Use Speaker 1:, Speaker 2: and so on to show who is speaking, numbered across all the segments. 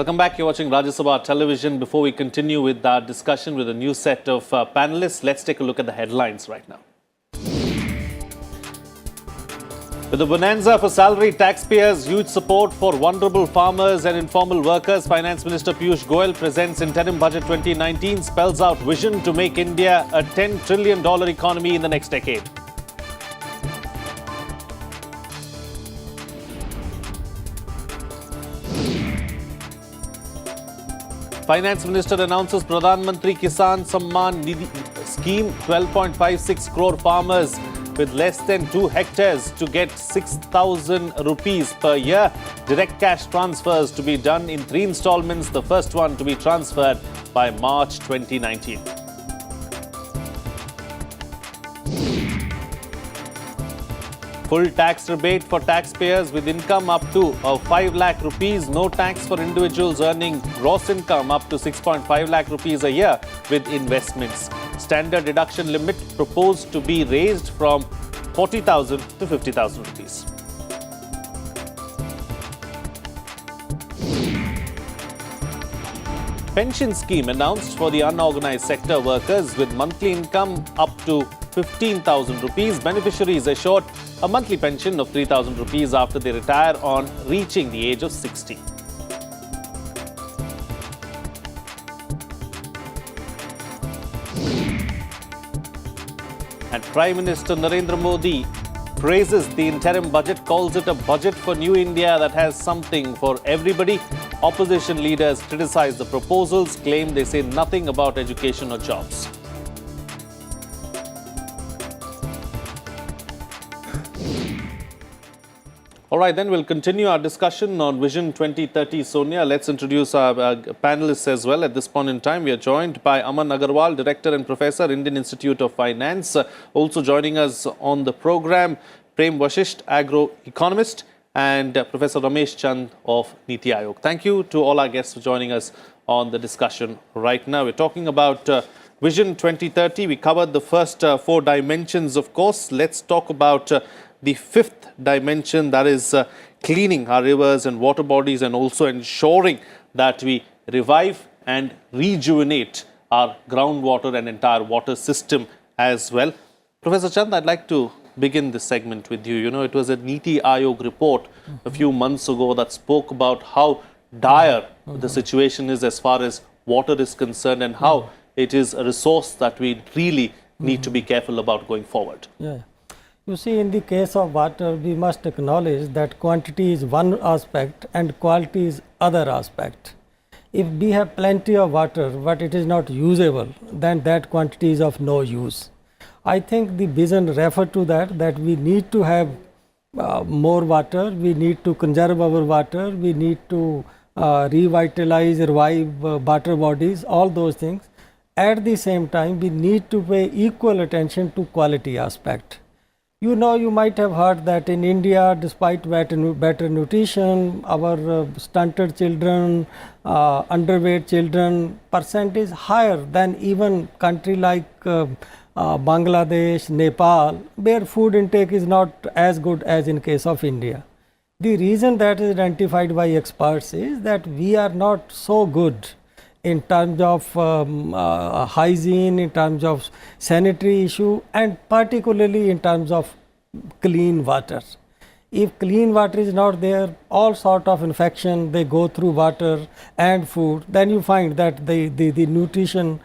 Speaker 1: Welcome back. You're watching Rajya Sabha television. Before we continue with our discussion with a new set of panelists, let's take a look at the headlines right now. With the bonanza for salaried taxpayers, huge support for vulnerable farmers and informal workers, Finance Minister Piyush Goyal presents Interim Budget 2019, spells out vision to make India a $10 trillion economy in the next decade. Finance Minister announces Pradhan Mantri Kisan Samman Nidhi scheme, 12.56 crore farmers with less than 2 hectares to get 6,000 rupees per year. Direct cash transfers to be done in 3 installments, the first one to be transferred by March 2019. Full tax rebate for taxpayers with income up to 5 lakh rupees. No tax for individuals earning gross income up to 6.5 lakh rupees a year with investments. Standard deduction limit proposed to be raised from 40,000 to 50,000 rupees. Pension scheme announced for the unorganized sector workers with monthly income up to 15,000 rupees. Beneficiaries assured a monthly pension of 3,000 rupees after they retire on reaching the age of 60. And Prime Minister Narendra Modi praises the interim budget, calls it a budget for New India that has something for everybody. Opposition leaders criticize the proposals, claim they say nothing about education or jobs. All right, then we'll continue our discussion on Vision 2030. Sonia, let's introduce our panelists as well. At this point in time, we are joined by Aman Agarwal, Director and Professor, Indian Institute of Finance. Also joining us on the program, Prem Vashisht, Agro-Economist, and Professor Ramesh Chand of Niti Aayog. Thank you to all our guests for joining us on the discussion right now. We're talking about Vision 2030. We covered the first 4 dimensions, of course. Let's talk about the 5th dimension, that is cleaning our rivers and water bodies and also ensuring that we revive and rejuvenate our groundwater and entire water system as well. Professor Chand, I'd like to begin this segment with you. You know, it was a Niti Aayog report a few months ago that spoke about how dire the situation is as far as water is concerned and how it is a resource that we really need to be careful about going forward.
Speaker 2: Yeah. You see, in the case of water, we must acknowledge that quantity is one aspect and quality is other aspect. If we have plenty of water, but it is not usable, then that quantity is of no use. I think the vision referred to that we need to have more water, we need to conserve our water, we need to revitalize, revive water bodies, all those things. At the same time, we need to pay equal attention to quality aspect. You know, you might have heard that in India, despite better nutrition, our stunted children, underweight children percent is higher than even country like Bangladesh, Nepal, where food intake is not as good as in case of India. The reason that is identified by experts is that we are not so good in terms of hygiene, in terms of sanitary issue, and particularly in terms of clean water. If clean water is not there, all sort of infection, they go through water and food, then you find that the nutrition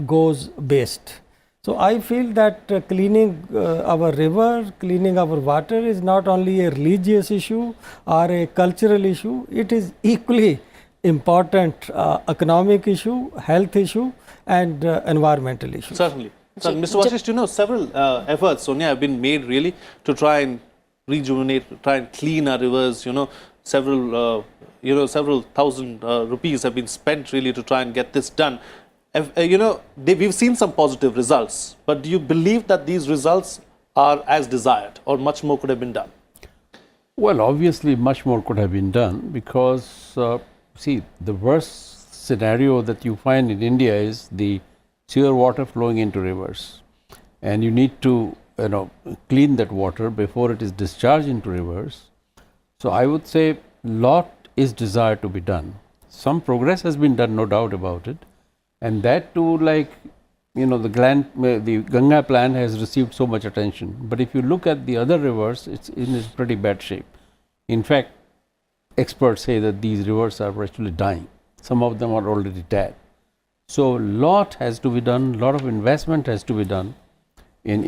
Speaker 2: goes waste. So I feel that cleaning our river, cleaning our water is not only a religious issue or a cultural issue, it is equally important economic issue, health issue, and environmental issue.
Speaker 1: Certainly. So, Mr. Vashisht, you know, several efforts, Sonia, have been made really to try and rejuvenate, try and clean our rivers. You know, several thousand rupees have been spent really to try and get this done. You know, we've seen some positive results, but do you believe that these results are as desired or much more could have been done?
Speaker 3: Well, obviously, much more could have been done because see, the worst scenario that you find in India is the sewer water flowing into rivers, and you need to clean that water before it is discharged into rivers. So I would say lot is desired to be done. Some progress has been done, no doubt about it, and that too, like the Ganga plan has received so much attention. But if you look at the other rivers, it's in pretty bad shape. In fact, experts say that these rivers are actually dying. Some of them are already dead. So, lot has to be done. Lot of investment has to be done in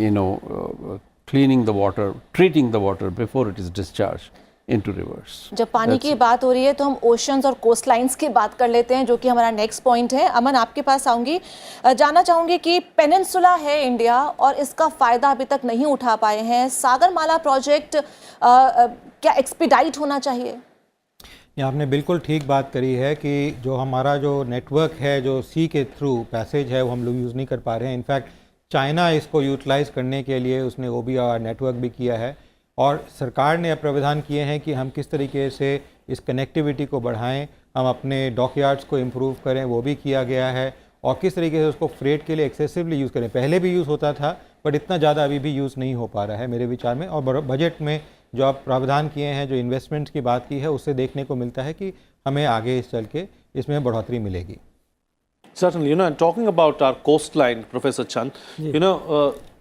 Speaker 3: cleaning the water, treating the water before it is discharged into rivers.
Speaker 4: जब पानी की बात हो रही है तो हम oceans और कोस्ट लाइंस की बात कर लेते हैं, जो कि हमारा नेक्स्ट पॉइंट है. अमन, आपके पास आऊंगी. जानना चाहूंगी कि पेनिनसुला है इंडिया और इसका फ़ायदा अभी तक नहीं उठा पाए हैं. सागरमाला प्रोजेक्ट क्या एक्सपीडाइट होना चाहिए?
Speaker 5: ये आपने बिल्कुल ठीक बात करी है कि जो हमारा जो नेटवर्क है, जो सी के थ्रू पैसेज है, वो हम लोग यूज़ नहीं कर पा रहे हैं. इनफैक्ट चाइना इसको यूटिलाइज़ करने के लिए उसने OBR नेटवर्क भी किया है और सरकार ने प्रावधान किए हैं कि हम किस तरीके से इस कनेक्टिविटी को बढ़ाएं, हम अपने डॉकयार्ड्स को इम्प्रूव करें, वो भी किया गया है. और किस तरीके से उसको फ्रेट के लिए एक्सेसिवली यूज़ करें. पहले भी यूज़ होता था बट इतना ज़्यादा अभी भी यूज़ नहीं हो पा रहा है मेरे विचार में. और बजट में जो आप प्रावधान किए हैं, जो इन्वेस्टमेंट्स की बात की है, उससे देखने को मिलता है कि हमें आगे इस चल के इसमें बढ़ोतरी मिलेगी.
Speaker 1: Certainly, and talking about our coastline, Professor Chand,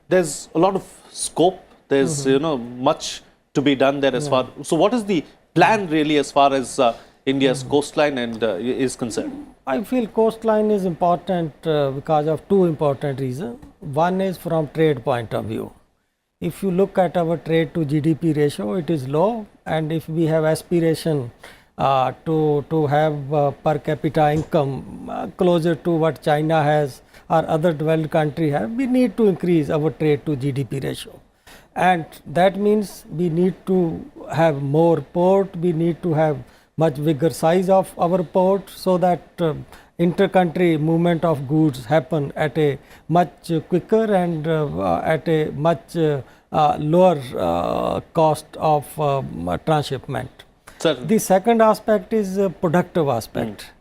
Speaker 1: there's a lot of scope. There's, much to be done there as far. So, what is the plan really as far as India's coastline and is concerned?
Speaker 2: I feel coastline is important because of two important reasons. One is from trade point of view. If you look at our trade to GDP ratio, it is low, and if we have aspiration to have per capita income closer to what China has or other developed country have, we need to increase our trade to GDP ratio. And that means we need to have more port, we need to have much bigger size of our port, so that inter-country movement of goods happen at a much quicker and at a much lower cost of transshipment.
Speaker 1: Certainly.
Speaker 2: The second aspect is productive aspect,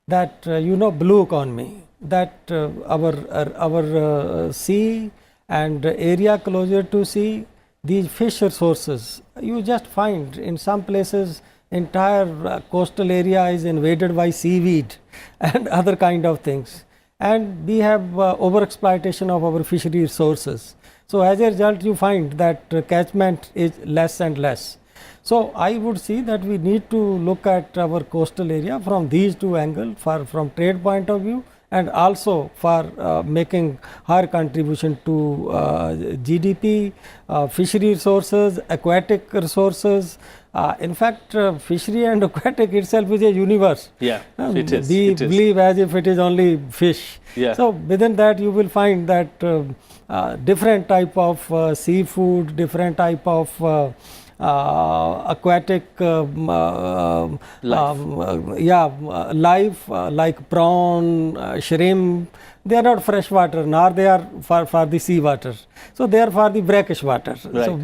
Speaker 2: that blue economy, that our sea and area closer to sea, these fish resources, you just find in some places entire coastal area is invaded by seaweed and other kind of things, and we have overexploitation of our fishery resources. So, as a result, you find that catchment is less and less. So, I would see that we need to look at our coastal area from these two angles, from trade point of view and also for making higher contribution to GDP, fishery resources, aquatic resources. In fact, fishery and aquatic itself is a universe.
Speaker 1: Yeah, it is.
Speaker 2: We believe as if it is only fish.
Speaker 1: Yeah.
Speaker 2: So, within that you will find that different type of seafood, different type of aquatic life like prawn, shrimp, they are not fresh water, nor they are for the sea water. So, they are for the brackish water,
Speaker 1: right.
Speaker 2: So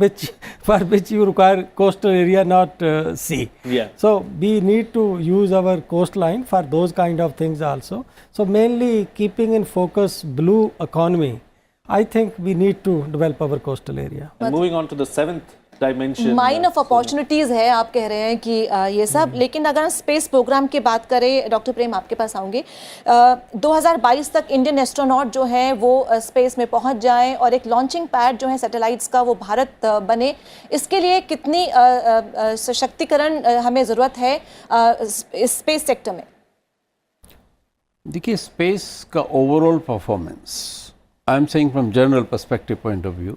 Speaker 2: for which you require coastal area, not sea.
Speaker 1: Yeah.
Speaker 2: So, we need to use our coastline for those kind of things also. So, mainly keeping in focus blue economy, I think we need to develop our coastal area.
Speaker 1: And moving on to the seventh dimension.
Speaker 4: Mine of opportunities है, आप कह रहे हैं कि ये सब. लेकिन अगर हम स्पेस प्रोग्राम की बात करें, डॉक्टर प्रेम आपके पास आऊँगी, 2022 तक इंडियन एस्ट्रोनॉट जो है वो स्पेस में पहुँच जाएं और एक लॉन्चिंग पैड जो है सैटेलाइट्स का वो भारत बने, इसके लिए कितनी सशक्तिकरण हमें ज़रूरत है इस स्पेस सेक्टर में?
Speaker 3: देखिए, स्पेस का overall performance, I am saying from general perspective point of view,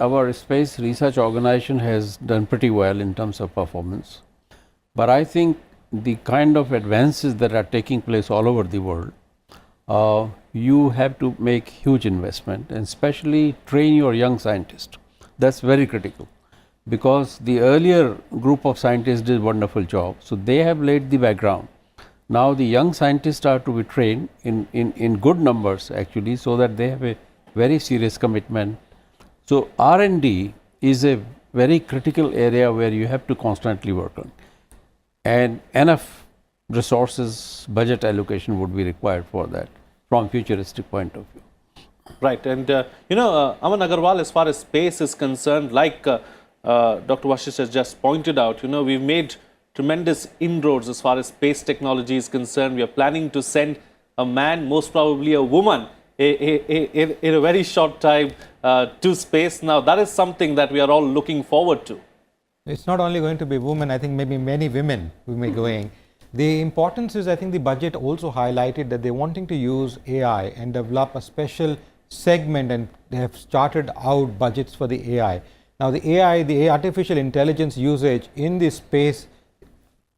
Speaker 3: our space research organization has done pretty well in terms of performance, but I think the kind of advances that are taking place all over the world, you have to make huge investment and especially train your young scientists. That's very critical, because the earlier group of scientists did wonderful job, so they have laid the background. Now the young scientists are to be trained in good numbers actually, so that they have a very serious commitment. So, R&D is a very critical area where you have to constantly work on, and enough resources, budget allocation would be required for that from futuristic point of view.
Speaker 1: Right, and Aman Agarwal, as far as space is concerned, like Dr. Vashish has just pointed out, we've made tremendous inroads as far as space technology is concerned. We are planning to send a man, most probably a woman, in a very short time to space. Now, that is something that we are all looking forward to.
Speaker 5: It's not only going to be women, I think maybe many women will be going. The importance is, I think the budget also highlighted that they're wanting to use AI and develop a special segment, and they have started out budgets for the AI. Now the AI, the artificial intelligence usage in this space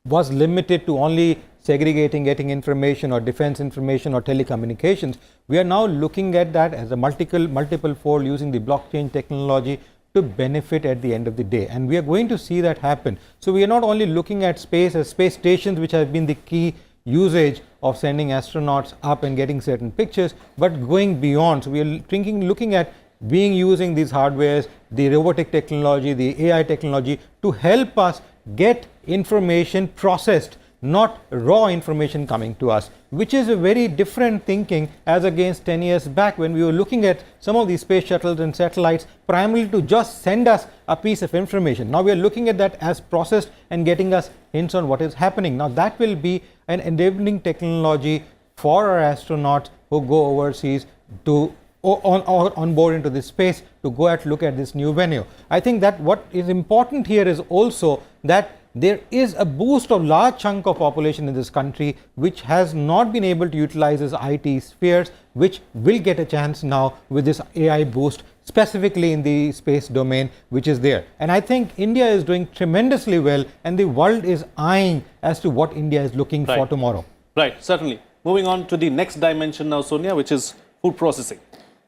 Speaker 5: was limited to only segregating, getting information or defense information or telecommunications. We are now looking at that as a multiple fold using the blockchain technology to benefit at the end of the day, and we are going to see that happen. So we are not only looking at space as space stations, which have been the key usage of sending astronauts up and getting certain pictures, but going beyond. So we are looking at using these hardwares, the robotic technology, the AI technology to help us get information processed, not raw information coming to us, which is a very different thinking as against 10 years back when we were looking at some of these space shuttles and satellites primarily to just send us a piece of information. Now we are looking at that as processed and getting us hints on what is happening. Now that will be an enabling technology for our astronauts who go overseas to on board into this space to go and look at this new venue. I think that what is important here is also that there is a boost of large chunk of population in this country which has not been able to utilize its IT spheres, which will get a chance now with this AI boost, specifically in the space domain, which is there. And I think India is doing tremendously well, and the world is eyeing as to what India is looking for tomorrow.
Speaker 1: Right, certainly. Moving on to the next dimension now, Sonia, which is food processing.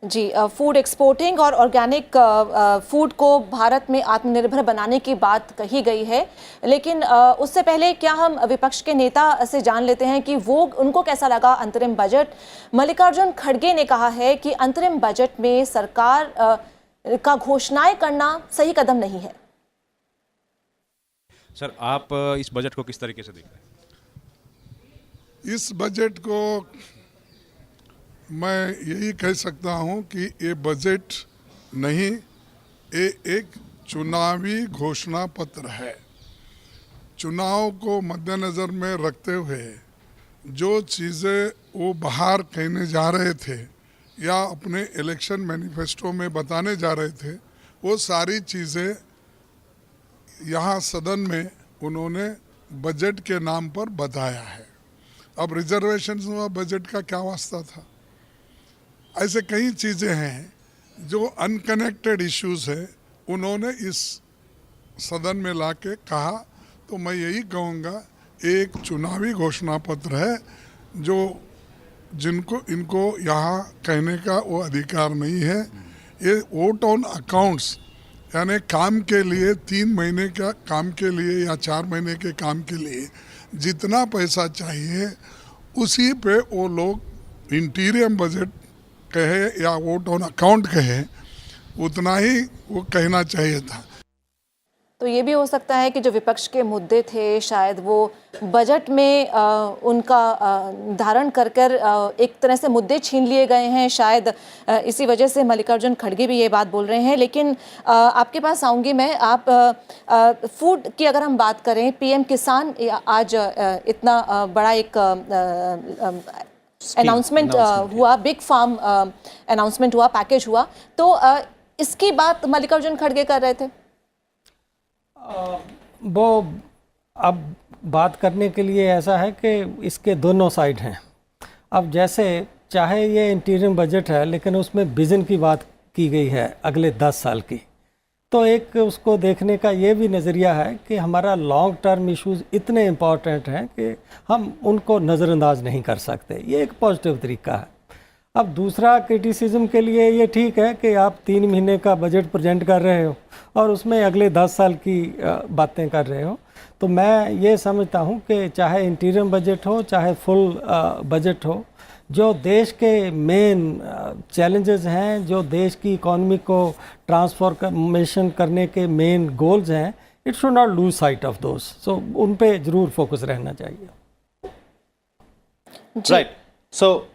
Speaker 4: जी, food exporting और organic food को भारत में आत्मनिर्भर बनाने की बात कही गई है, लेकिन उससे पहले क्या हम विपक्ष के नेता से जान लेते हैं कि वो उनको कैसा लगा अंतरिम बजट। मल्लिकार्जुन खड़गे ने कहा है कि अंतरिम बजट में सरकार का घोषणाएं करना सही कदम नहीं है।
Speaker 6: सर, आप इस बजट को किस तरीके से देख रहे हैं?
Speaker 7: इस बजट को मैं यही कह सकता हूं कि ये बजट नहीं, ये एक चुनावी घोषणा पत्र है। चुनाव को मद्देनज़र में रखते हुए जो चीज़ें वो बाहर कहने जा रहे थे या अपने इलेक्शन मैनिफेस्टो में बताने जा रहे थे, वो सारी चीज़ें यहाँ सदन में उन्होंने बजट के नाम पर बताया है। अब रिजर्वेशन हुआ, बजट का क्या वास्ता था? ऐसे कई चीज़ें हैं जो अनकनेक्टेड इश्यूज है, उन्होंने इस सदन में लाके कहा। तो मैं यही कहूँगा, एक चुनावी घोषणा पत्र है जो इनको यहाँ कहने का वो अधिकार नहीं है। ये वोट ऑन अकाउंट्स, यानी काम के लिए 3 महीने का काम के लिए या 4 महीने के काम के लिए जितना पैसा चाहिए उसी पे वो लोग इंटीरियम बजट कहे या वोट ऑन अकाउंट कहे, उतना ही वो कहना चाहिए था।
Speaker 4: तो ये भी हो सकता है कि जो विपक्ष के मुद्दे थे शायद वो बजट में उनका धारण कर एक तरह से मुद्दे छीन लिए गए हैं, शायद इसी वजह से मल्लिकार्जुन खड़गे भी ये बात बोल रहे हैं। लेकिन आपके पास आऊँगी मैं। आप फूड की अगर हम बात करें, पीएम किसान आज इतना बड़ा एक अनाउंसमेंट हुआ, बिग फार्म अनाउंसमेंट हुआ, पैकेज हुआ, तो इसकी बात मल्लिकार्जुन खड़गे कर रहे थे।
Speaker 2: वो अब बात करने के लिए ऐसा है कि इसके दोनों साइड हैं। अब जैसे चाहे ये इंटीरियम बजट है, लेकिन उसमें विज़न की बात की गई है अगले 10 साल की, तो एक उसको देखने का ये भी नज़रिया है कि हमारा लॉन्ग टर्म इश्यूज़ इतने इम्पॉर्टेंट हैं कि हम उनको नज़रअंदाज नहीं कर सकते। ये एक पॉजिटिव तरीका है। अब दूसरा क्रिटिसिज्म के लिए ये ठीक है कि आप 3 महीने का बजट प्रेजेंट कर रहे हो और उसमें अगले 10 साल की बातें कर रहे हो। तो मैं ये समझता हूँ कि चाहे इंटीरियम बजट हो, चाहे फुल बजट हो, जो देश के मेन चैलेंजेस हैं, जो देश की इकॉनमी को ट्रांसफॉर्मेशन करने के मेन गोल्स हैं, it should not lose sight of those. So उन पे ज़रूर फोकस रहना चाहिए।
Speaker 1: Right. So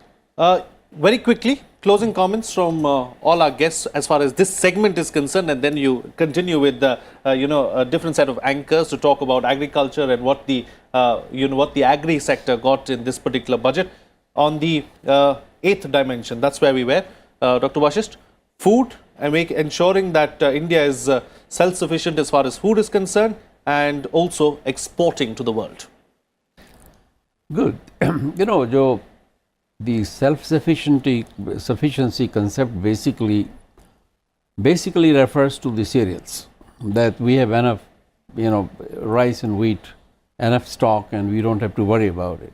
Speaker 1: very quickly, Closing comments from all our guests as far as this segment is concerned, and then you continue with the a different set of anchors to talk about agriculture and what the what the agri sector got in this particular budget. On the eighth dimension, that's where we were, Dr. Vashisht, food and ensuring that India is self-sufficient as far as food is concerned, and also exporting to the world.
Speaker 3: Good. Joe, the self-sufficiency concept basically refers to the cereals, that we have enough, rice and wheat, enough stock, and we don't have to worry about it.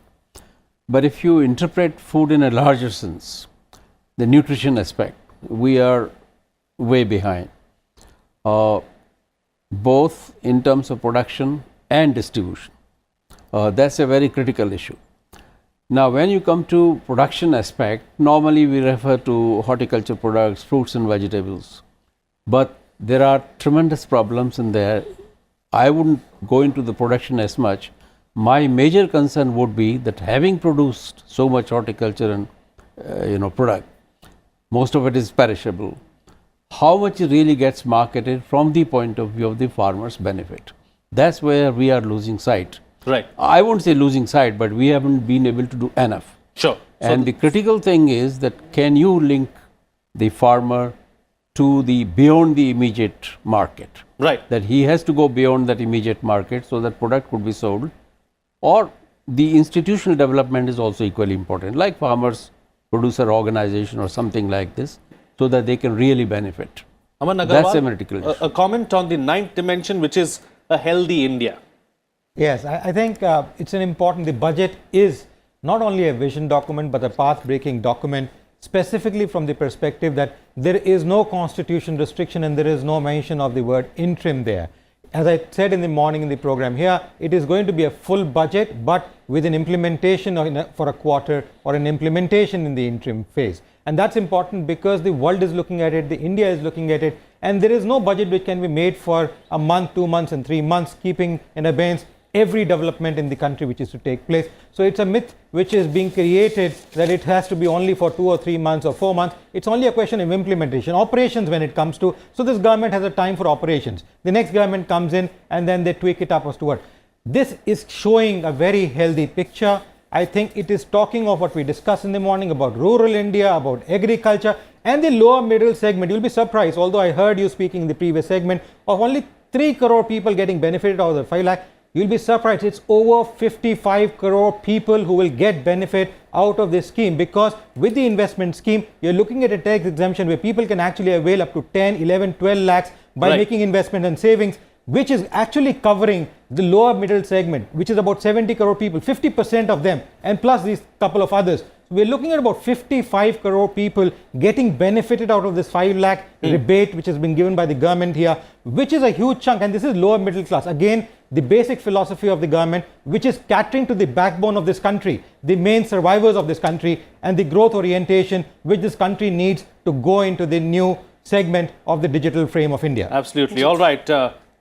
Speaker 3: But if you interpret food in a larger sense, the nutrition aspect, we are way behind, both in terms of production and distribution. That's a very critical issue. Now, when you come to production aspect, normally we refer to horticulture products, fruits and vegetables, but there are tremendous problems in there. I wouldn't go into the production as much. My major concern would be that having produced so much horticulture and product, most of it is perishable, how much it really gets marketed from the point of view of the farmer's benefit. That's where we are losing sight.
Speaker 1: Right.
Speaker 3: I won't say losing sight, but we haven't been able to do enough.
Speaker 1: Sure.
Speaker 3: And the critical thing is that can you link the farmer to the beyond the immediate market?
Speaker 1: Right.
Speaker 3: That he has to go beyond that immediate market so that product could be sold. Or the institutional development is also equally important, like farmers producer organization or something like this, so that they can really benefit.
Speaker 1: Aman Agarwal,
Speaker 3: that's a critical issue.
Speaker 1: A comment on the ninth dimension, which is a healthy India.
Speaker 5: Yes, I think it's an important, the budget is not only a vision document, but a path-breaking document, specifically from the perspective that there is no constitution restriction and there is no mention of the word interim there. As I said in the morning in the program here, it is going to be a full budget, but with an implementation for a quarter or an implementation in the interim phase. And that's important because the world is looking at it, the India is looking at it, and there is no budget which can be made for a month, 2 months and 3 months, keeping in abeyance every development in the country which is to take place. So it's a myth which is being created that it has to be only for 2 or 3 months or 4 months. It's only a question of implementation, operations when it comes to. So this government has a time for operations. The next government comes in and then they tweak it up as to what. This is showing a very healthy picture. I think it is talking of what we discussed in the morning about rural India, about agriculture and the lower middle segment. You'll be surprised, although I heard you speaking in the previous segment of only 3 crore people getting benefited out of the 5 lakh. You'll be surprised, it's over 55 crore people who will get benefit out of this scheme, because with the investment scheme, you're looking at a tax exemption where people can actually avail up to 10, 11, 12 lakhs by making investment and savings, which is actually covering the lower middle segment, which is about 70 crore people, 50% of them, and plus these couple of others. So we're looking at about 55 crore people getting benefited out of this 5 lakh rebate which has been given by the government here, which is a huge chunk, and this is lower middle class. Again, the basic philosophy of the government, which is catering to the backbone of this country, the main survivors of this country, and the growth orientation which this country needs to go into the new segment of the digital frame of India.
Speaker 1: Absolutely. All right.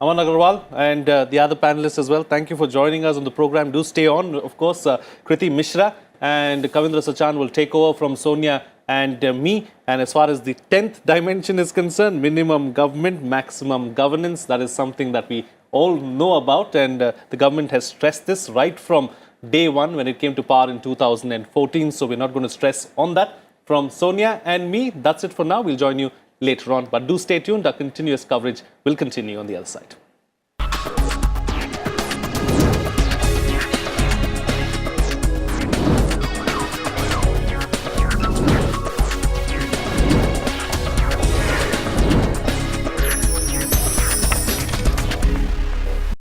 Speaker 1: Aman Agarwal and the other panelists as well, thank you for joining us on the program. Do stay on. Of course, Kriti Mishra and Kavindra Sachan will take over from Sonia and me. And as far as the 10th dimension is concerned, minimum government, maximum governance, that is something that we all know about, and the government has stressed this right from day one when it came to power in 2014. So we're not going to stress on that. From Sonia and me, that's it for now. We'll join you later on, but do stay tuned. Our continuous coverage will continue on the other side.